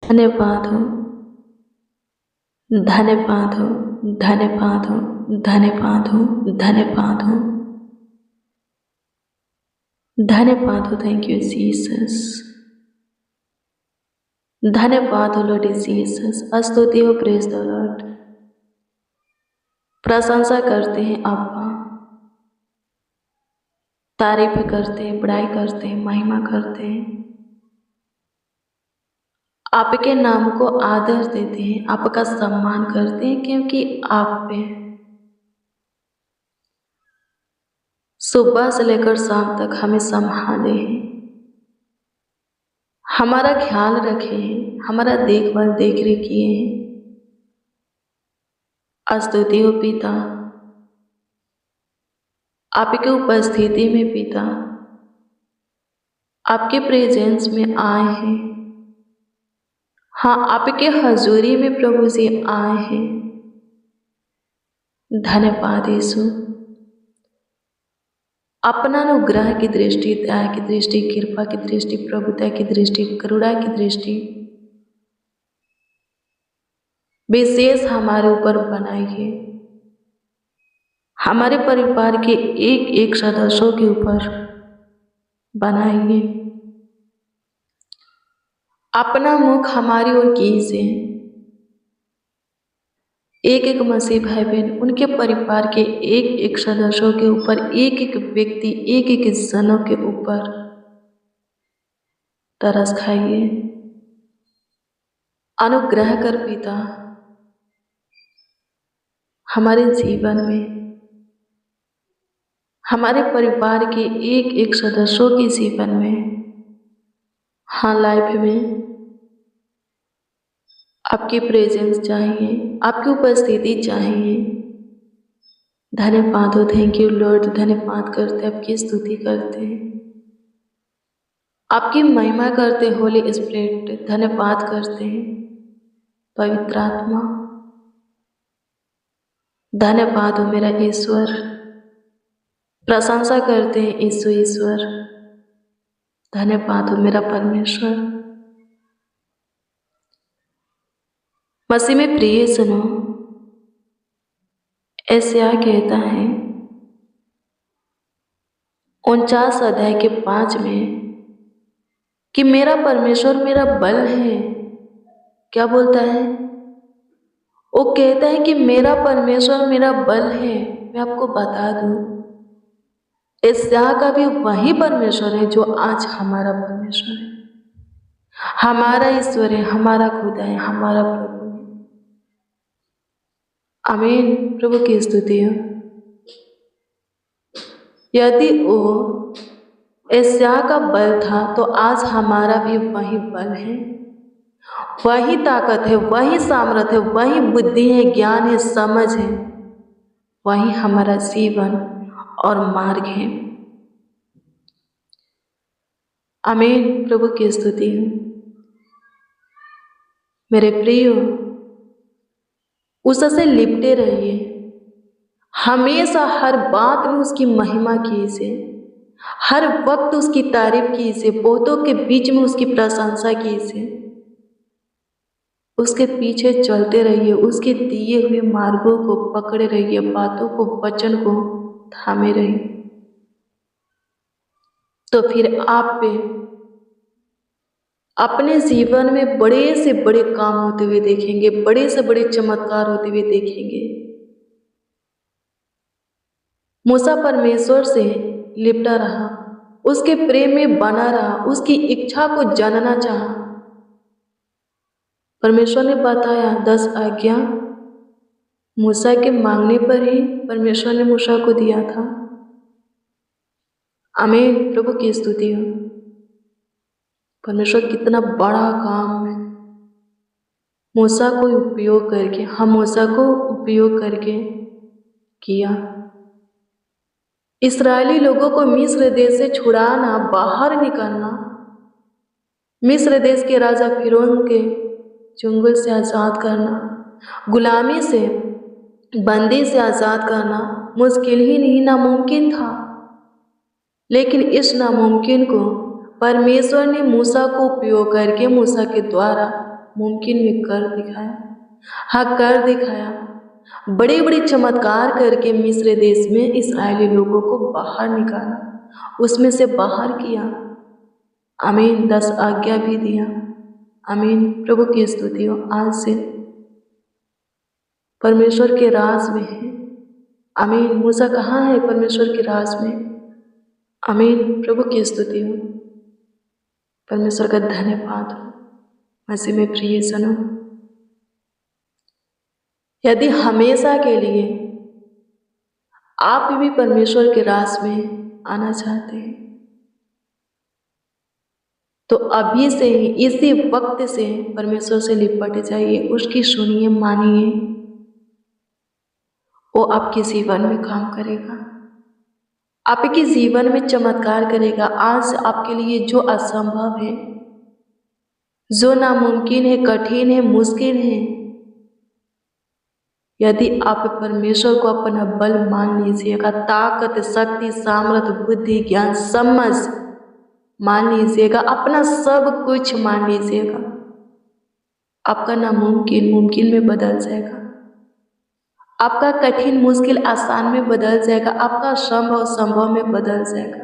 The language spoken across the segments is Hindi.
धन्यवाद हो, धन्यवाद हो, धन्यवाद हो, धन्यवाद हो, धन्यवाद हो, धन्यवाद हो। Thank you Jesus. धन्यवाद हो लॉर्ड जीसस। स्तुति हो, प्रेज द लॉर्ड। प्रशंसा करते हैं अब्बा, तारीफ करते हैं, बड़ाई करते हैं, महिमा करते हैं, आपके नाम को आदर देते हैं, आपका सम्मान करते हैं, क्योंकि आप पे सुबह से लेकर शाम तक हमें संभाले हैं, हमारा ख्याल रखे हैं, हमारा देखभाल देख रेख किए हैं। स्तुति हो पिता, आपके उपस्थिति में पिता, आपके प्रेजेंस में आए हैं। हाँ, आपके हजूरी में प्रभु जी आए हैं। धन्यवाद यीशु। अपना अनुग्रह की दृष्टि, दया की दृष्टि, कृपा की दृष्टि, प्रभुता की दृष्टि, करुणा की दृष्टि विशेष हमारे ऊपर बनाइए, हमारे परिवार के एक एक सदस्यों के ऊपर बनाइए। अपना मुख हमारी ओर कीजिए। एक एक मसीह भाई बहन, उनके परिवार के एक एक सदस्यों के ऊपर, एक एक व्यक्ति, एक एक जनों के ऊपर तरस खाइए। अनुग्रह कर पिता, हमारे जीवन में, हमारे परिवार के एक एक सदस्यों के जीवन में, हाँ लाइफ में आपकी प्रेजेंस चाहिए, आपकी उपस्थिति चाहिए। धन्यवाद हो, थैंक यू लॉर्ड। धन्यवाद करते, आपकी स्तुति करते हैं, आपकी महिमा करते होली स्पिरिट। धन्यवाद करते हैं पवित्र आत्मा। धन्यवाद हो मेरा ईश्वर। प्रशंसा करते हैं यीशु ईश्वर। धन्यवाद हो मेरा परमेश्वर। मसीह में प्रिय सुनो, यशायाह कहता है 49 अध्याय के 5 में कि मेरा परमेश्वर मेरा बल है। क्या बोलता है? वो कहता है कि मेरा परमेश्वर मेरा बल है। मैं आपको बता दूं, यशायाह का भी वही परमेश्वर है जो आज हमारा परमेश्वर है, हमारा ईश्वर है, हमारा खुदा है, हमारा प्रभु है। आमीन। प्रभु की स्तुति हो। यदि वो यशायाह का बल था तो आज हमारा भी वही बल है, वही ताकत है, वही सामर्थ्य है, वही बुद्धि है, ज्ञान है, समझ है, वही हमारा जीवन और मार्ग है। आमीन। प्रभु की स्तुति हो। मेरे प्रियो, उससे लिपटे रहिए, हमेशा हर बात में उसकी महिमा कीजिए, हर वक्त उसकी तारीफ कीजिए, बहुतों के बीच में उसकी प्रशंसा कीजिए, उसके पीछे चलते रहिए, उसके दिए हुए मार्गों को पकड़े रहिए, बातों को, वचन को थामे रहिए। तो फिर आप पे अपने जीवन में बड़े से बड़े काम होते हुए देखेंगे, बड़े से बड़े चमत्कार होते हुए देखेंगे। मूसा परमेश्वर से लिपटा रहा, उसके प्रेम में बना रहा, उसकी इच्छा को जानना चाहा। परमेश्वर ने बताया 10 आज्ञा मूसा के मांगने पर ही परमेश्वर ने मूसा को दिया था। आमीन। प्रभु की स्तुति हो। परमेश्वर कितना बड़ा काम है मूसा को उपयोग करके, हम मूसा को उपयोग करके किया। इस्राएली लोगों को मिस्र देश से छुड़ाना, बाहर निकालना, मिस्र देश के राजा फिरौन के चंगुल से आज़ाद करना, गुलामी से, बंदी से आज़ाद करना मुश्किल ही नहीं, नामुमकिन था। लेकिन इस नामुमकिन को परमेश्वर ने मूसा को उपयोग करके, मूसा के द्वारा मुमकिन में कर दिखाया। हाँ, कर दिखाया। बड़े बड़े चमत्कार करके मिस्र देश में इस्राएली लोगों को बाहर निकाला, उसमें से बाहर किया। आमीन। 10 आज्ञा भी दिया। आमीन। प्रभु की स्तुति हो। आज से परमेश्वर के राज में है। आमीन। मूसा कहाँ है? परमेश्वर के राज में। आमीन। प्रभु की स्तुति हो। परमेश्वर का धन्यवाद हो। मसीह में प्रिय सनो, यदि हमेशा के लिए आप भी परमेश्वर के राज में आना चाहते हैं तो अभी से ही, इसी वक्त से परमेश्वर से लिपट जाइए, उसकी सुनिए, मानिए। वो आपके जीवन में काम करेगा, आपके जीवन में चमत्कार करेगा। आज आपके लिए जो असंभव है, जो नामुमकिन है, कठिन है, मुश्किल है, यदि आप परमेश्वर को अपना बल मान लीजिएगा, ताकत, शक्ति, सामर्थ, बुद्धि, ज्ञान, समझ मान लीजिएगा, अपना सब कुछ मान लीजिएगा, आपका नामुमकिन मुमकिन में बदल जाएगा, आपका कठिन मुश्किल आसान में बदल जाएगा, आपका संभव संभव में बदल जाएगा।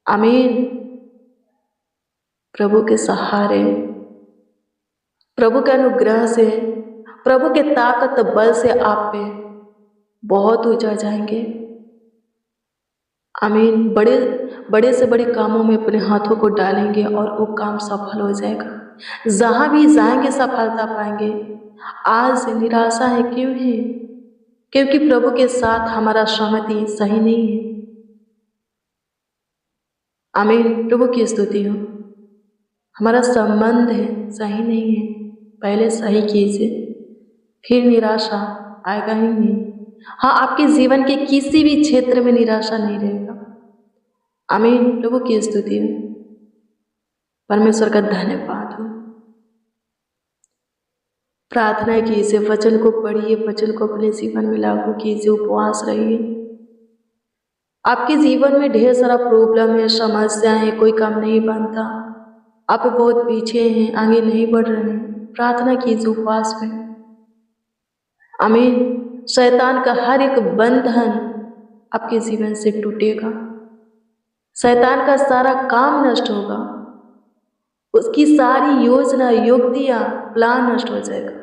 आमीन। प्रभु के सहारे, प्रभु के अनुग्रह से, प्रभु के ताकत बल से आप पे बहुत ऊंचा जाएंगे। आमीन। बड़े से बड़े कामों में अपने हाथों को डालेंगे और वो काम सफल हो जाएगा। जहां भी जाएंगे सफलता पाएंगे। आज निराशा है, क्यों है? क्योंकि प्रभु के साथ हमारा सहमति सही नहीं है। आमीन। प्रभु की स्तुति हो। हमारा संबंध है सही नहीं है। पहले सही कीजिए, फिर निराशा आएगा ही नहीं। हाँ, आपके जीवन के किसी भी क्षेत्र में निराशा नहीं रहेगा। आमीन। प्रभु की स्तुति हो। परमेश्वर का धन्यवाद हो। प्रार्थना कीजिए, वचन को पढ़िए, वचन को अपने जीवन में लागू कीजिए, उपवास रहिए। आपके जीवन में ढेर सारा प्रॉब्लम है, समस्या है, कोई काम नहीं बनता, आप बहुत पीछे हैं, आगे नहीं बढ़ रहे हैं, प्रार्थना कीजिए उपवास में। आमीन। शैतान का हर एक बंधन आपके जीवन से टूटेगा, शैतान का सारा काम नष्ट होगा, उसकी सारी योजना, युक्तियां, प्लान नष्ट हो जाएगा।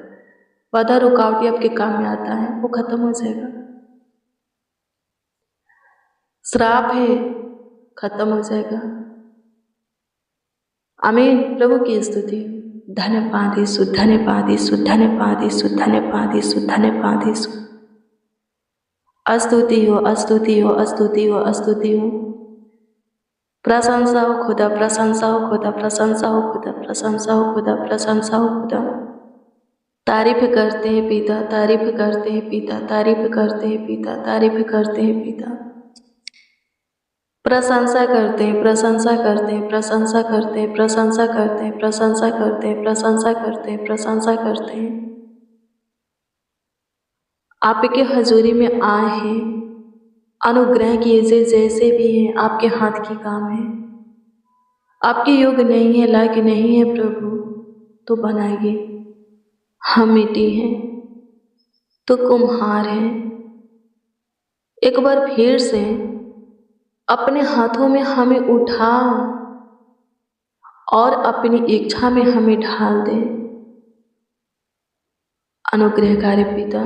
बाधा रुकावटें आपके काम में आता है वो खत्म हो जाएगा। श्राप है, खत्म हो जाएगा। आमीन। प्रभु की स्तुति। धन्यवाद यीशु, धन्यवाद यीशु, धन्यवाद यीशु, धन्यवाद यीशु, धन्यवाद यीशु। स्तुति हो, स्तुति हो, स्तुति हो, स्तुति हो। प्रशंसा हो खुदा, प्रशंसा हो खुदा, प्रशंसा हो खुदा, प्रशंसा हो खुदा, प्रशंसा हो खुदा। तारीफ करते हैं पिता, तारीफ करते हैं पिता, तारीफ करते हैं पिता, तारीफ करते हैं पिता। प्रशंसा करते हैं, प्रशंसा करते हैं, प्रशंसा करते हैं, प्रशंसा करते हैं, प्रशंसा करते हैं, प्रशंसा करते हैं, प्रशंसा करते हैं। आपके हजूरी में आए हैं, अनुग्रह कीजिए, जैसे भी हैं आपके हाथ की काम है। आपके योग नहीं है, लायक नहीं है प्रभु तो बनाइए। हम मिट्टी हैं तो कुम्हार हैं। एक बार फिर से अपने हाथों में हमें उठा और अपनी इच्छा में हमें ढाल दे। अनुग्रहकारी पिता,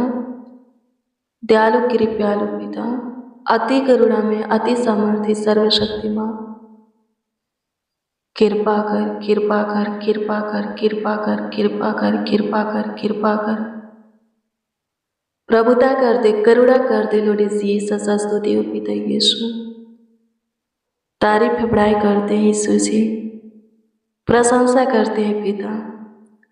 दयालु कृपालु पिता, अति करुणा में अति सामर्थ्य सर्वशक्तिमान, कृपा कर, कृपा कर, कृपा कर, कृपा कर, कृपा कर, कृपा कर, कृपा कर, प्रभुता कर दे, करुणा कर दे। लोडे जीसस, स्तुति हो पिता यीशु। तारीफ बड़ाई करते हैं यीशु जी, प्रशंसा करते हैं पिता।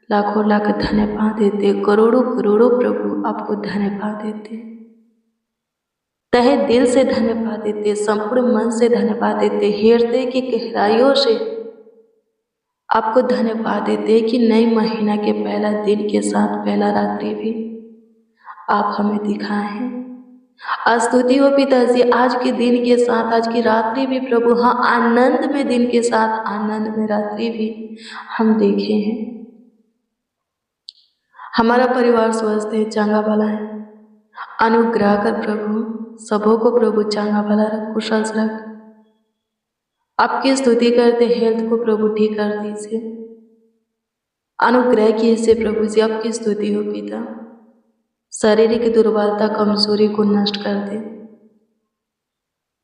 लाखों लाख धन्यवाद देते, करोड़ों करोड़ों प्रभु आपको धन्यवाद देते, तहे दिल से धन्यवाद देते, संपूर्ण मन से धन्यवाद देते, हृदय की गहराइयों से आपको धन्यवाद देते कि नए महीना के पहला दिन के साथ पहला रात्रि भी आप हमें दिखाए हैं। स्तुति हो पिताजी, आज के दिन के साथ, आज की रात्रि भी प्रभु, हाँ, आनंद में दिन के साथ आनंद में रात्रि भी हम देखे हैं। हमारा परिवार स्वस्थ है, चंगा भला है। अनुग्रह कर प्रभु, सबों को प्रभु चंगा भला रख, कुशल रख। आपकी स्तुति करते, हेल्थ को प्रभु ठीक कर दीजिए। अनुग्रह कीजिए प्रभु जी, आपकी स्तुति हो पिता। शारीरिक दुर्बलता कमजोरी को नष्ट कर दे,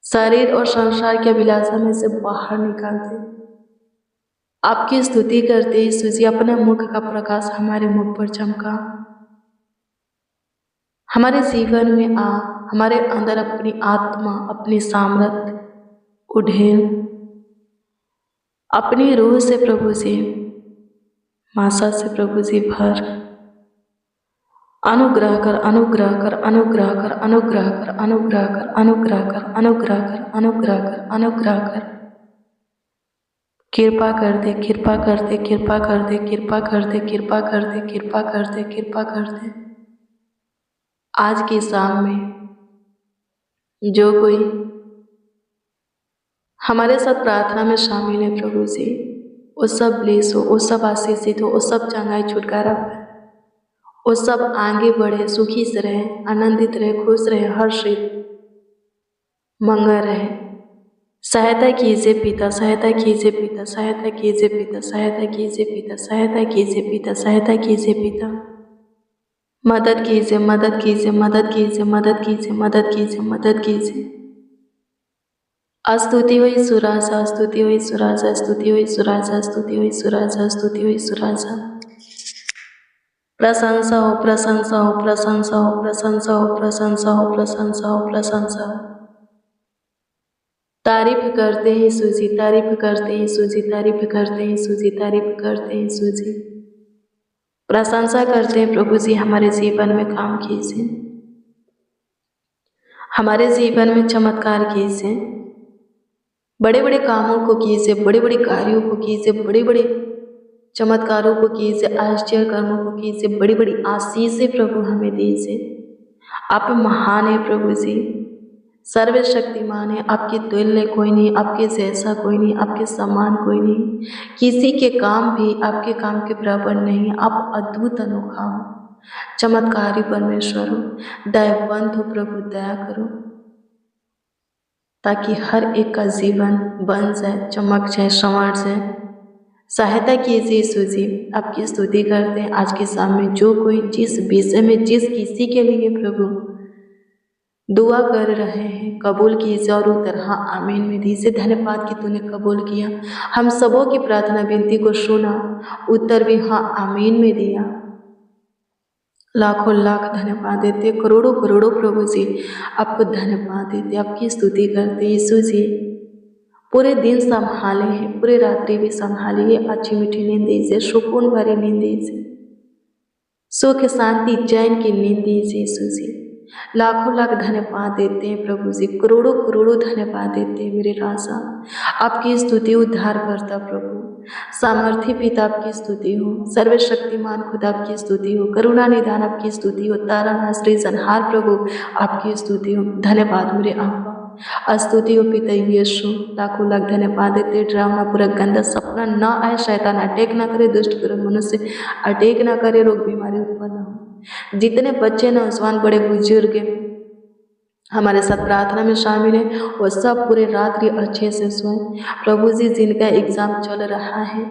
शरीर और संसार के अभिलाषा में से बाहर निकाल दे। आपकी स्तुति करते यीशु जी, अपने मुख का प्रकाश हमारे मुख पर चमका, हमारे जीवन में आ, हमारे अंदर अपनी आत्मा, अपनी सामर्थ उड़ेल, अपनी रूह से प्रभु जी, मासा से प्रभु जी भर। अनुग्रह कर, अनुग्रह कर, अनुग्रह कर, अनुग्रह कर, अनुग्रह कर, अनुग्रह कर, अनुग्रह कर, अनुग्रह कर, अनुग्रह कर। कृपा कर दे, कृपा कर दे, कृपा कर दे, कृपा कर दे, कृपा कर दे, कृपा कर दे, कृपा कर दे। आज की शाम में जो कोई हमारे साथ प्रार्थना में शामिल है प्रभु जी, वो सब ब्लेस हो, वो सब आशीषित हो, वो सब चंगाई छुटकारा पाए, वो सब आगे बढ़े, सुखी से रहे, आनंदित रहे, खुश रहे, हर्षित मंगल रहे। सहायता कीजिए पिता, सहायता कीजिए पिता, सहायता कीजिए पिता, सहायता कीजिए पिता, सहायता कीजिए पिता, सहायता कीजिए पिता। मदद कीजिए, मदद कीजिए, मदद कीजिए, मदद कीजिए, मदद कीजिए, मदद कीजिए। स्तुति हुई सुराजा, स्तुति हुई सुराजा, स्तुति हुई सुराजा, स्तुति हुई सुराजा, स्तुति हुई सुराजा। प्रशंसा हो, प्रशंसा हो, प्रशंसा हो, प्रशंसा हो, प्रशंसा हो, प्रशंसा हो, प्रशंसा हो। तारीफ करते हैं यीशु जी, तारीफ करते हैं यीशु जी, तारीफ करते हैं यीशु जी, तारीफ करते हैं यीशु जी। प्रशंसा करते हैं प्रभु जी, हमारे जीवन में काम कीजिए, हमारे जीवन में चमत्कार कीजिए, बड़े बड़े कामों को कीजिए, बड़े बड़े कार्यों को कीजिए, बड़े बड़े चमत्कारों को कीजिए, आश्चर्य कर्मों को कीजिए, बड़ी बड़ी आशीषें प्रभु हमें दीजिए। आप महान है प्रभु जी, सर्वशक्तिमान है, आपकी तुल्य कोई नहीं, आपके जैसा कोई नहीं, आपके समान कोई नहीं, किसी के काम भी आपके काम के बराबर नहीं। आप अद्भुत अनोखा हो, चमत्कारी परमेश्वर हो, दयावंत हो प्रभु, दया करो ताकि हर एक का जीवन बन जाए, चमक जाए, संवार जाए। सहायता कीजिए यीशु जी, आपकी स्तुति करते हैं। आज के शाम में जो कोई जिस विषय में, जिस किसी के लिए प्रभु दुआ कर रहे हैं, कबूल कीजिए और उत्तर हाँ आमीन में दीजिए। धन्यवाद कि तूने कबूल किया, हम सबों की प्रार्थना विनती को सुना, उत्तर भी हाँ आमीन में दिया। लाखों लाख धन्यवाद देते, करोड़ों करोड़ों प्रभु जी आपको धन्यवाद देते, आपकी स्तुति करते। यीशु जी पूरे दिन संभाले हैं, पूरे रात्रि भी संभालिए, अच्छी मीठी नींद दीजिए, सुकून भरी नींद दीजिए, सुख शांति चैन की नींद दीजिए यीशु जी। लाखों लाख धन्यवाद देते हैं प्रभु जी, करोड़ों करोड़ों धन्यवाद देते हैं मेरे राजा। आपकी स्तुति उद्धार करता प्रभु, सामर्थ्य पिता आपकी स्तुति हो, सर्वशक्तिमान खुदा आपकी स्तुति हो, करुणा निदान आपकी स्तुति हो, तारन सृजनहार प्रभु आपकी स्तुति हो। धन्यवाद मेरे आका, स्तुति हो पिता यीशु। लाखों लाख धन्यवाद देते। डरावना पूरा गंदा सपना ना आए, शैतान अटैक ना करे, दुष्ट पूरा मनुष्य अटैक ना करे, रोग बीमारी उत्पन्न हो। जितने बच्चे नौजवान बड़े बुजुर्ग हमारे साथ प्रार्थना में शामिल हैं, वो सब पूरे रात्रि अच्छे से सोएं प्रभु जी। जिनका एग्ज़ाम चल रहा है,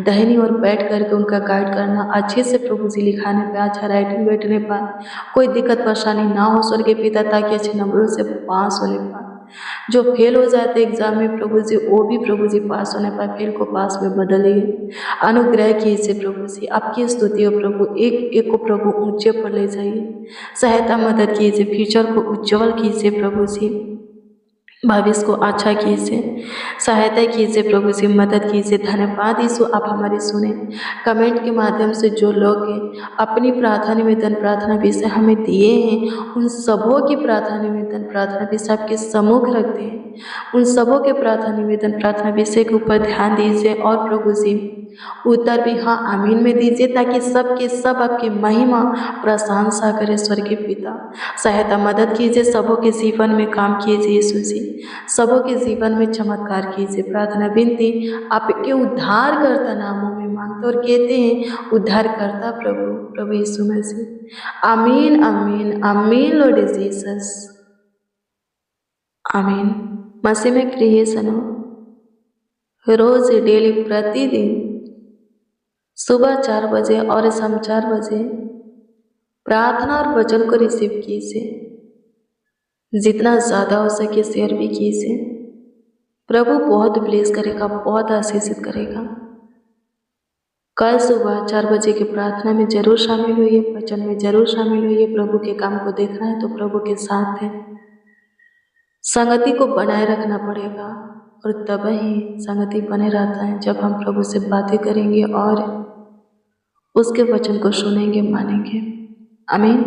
दाहिनी ओर बैठ करके उनका गाइड करना, अच्छे से प्रभु जी लिखाने पे, अच्छा राइटिंग बैठने पर कोई दिक्कत परेशानी ना हो स्वर्गीय पिता, ताकि अच्छे नंबरों से पास होने पाए। जो फेल हो जाते एग्जाम में प्रभु जी, वो भी प्रभु जी पास होने पाए, फेल को पास में बदलिए, अनुग्रह कीजिए प्रभु जी। आपकी स्तुति हो प्रभु, एक एक को प्रभु ऊंचे पर ले जाइए, सहायता मदद कीजिए, फ्यूचर को उज्जवल कीजिए प्रभु जी, भविष्य को अच्छा कीजिए, सहायता कीजिए प्रभु जी, मदद कीजिए। धन्यवाद यीशु, आप हमारी सुने। कमेंट के माध्यम से जो लोग अपनी प्रार्थना निवेदन, प्रार्थना विषय हमें दिए हैं, उन सबों की प्रार्थना निवेदन, प्रार्थना विषय आपके सम्मुख रखते हैं। उन सबों के प्रार्थना निवेदन, प्रार्थना विषय के ऊपर ध्यान दीजिए और प्रभु जी उत्तर भी हाँ आमीन में दीजिए, ताकि सब के सब आपकी महिमा प्रशंसा करे स्वर्गीय पिता। सहायता मदद कीजिए, सबों के जीवन में काम कीजिए यीशु जी, सबों के जीवन में चमत्कार कीजिए। प्रार्थना विनती आपके उद्धार करता नामों में मांगते और कहते हैं उद्धारकर्ता प्रभु यीशु मसीह। आमीन आमीन आमीन लॉर्ड जीसस, आमीन। मसीह में प्रिय सनो, रोज डेली प्रतिदिन सुबह 4 बजे और शाम 4 बजे प्रार्थना और वचन को रिसीव कीजिए। जितना ज़्यादा हो सके शेयर भी कीजिए। प्रभु बहुत ब्लेस करेगा, बहुत आशीषित करेगा। कल सुबह 4 बजे की प्रार्थना में जरूर शामिल होइए, वचन में जरूर शामिल होइए। प्रभु के काम को देखना है तो प्रभु के साथ है। संगति को बनाए रखना पड़ेगा और तब ही संगति बने रहता है जब हम प्रभु से बातें करेंगे और उसके वचन को सुनेंगे, मानेंगे। आमीन।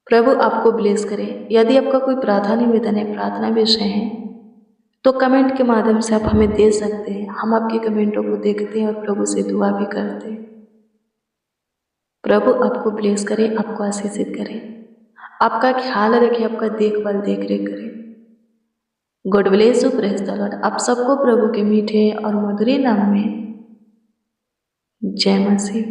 प्रभु आपको ब्लेस करे। यदि आपका कोई प्रार्थना निवेदन है, प्रार्थना विषय है, तो कमेंट के माध्यम से आप हमें दे सकते हैं। हम आपके कमेंटों को देखते हैं और प्रभु से दुआ भी करते हैं। प्रभु आपको ब्लेस करे, आपको आशीषित करे, आपका ख्याल रखे, आपका देखभाल देख रेख करे। God bless you, praise the Lord. आप सबको प्रभु के मीठे और मधुर नाम में जय मसीह।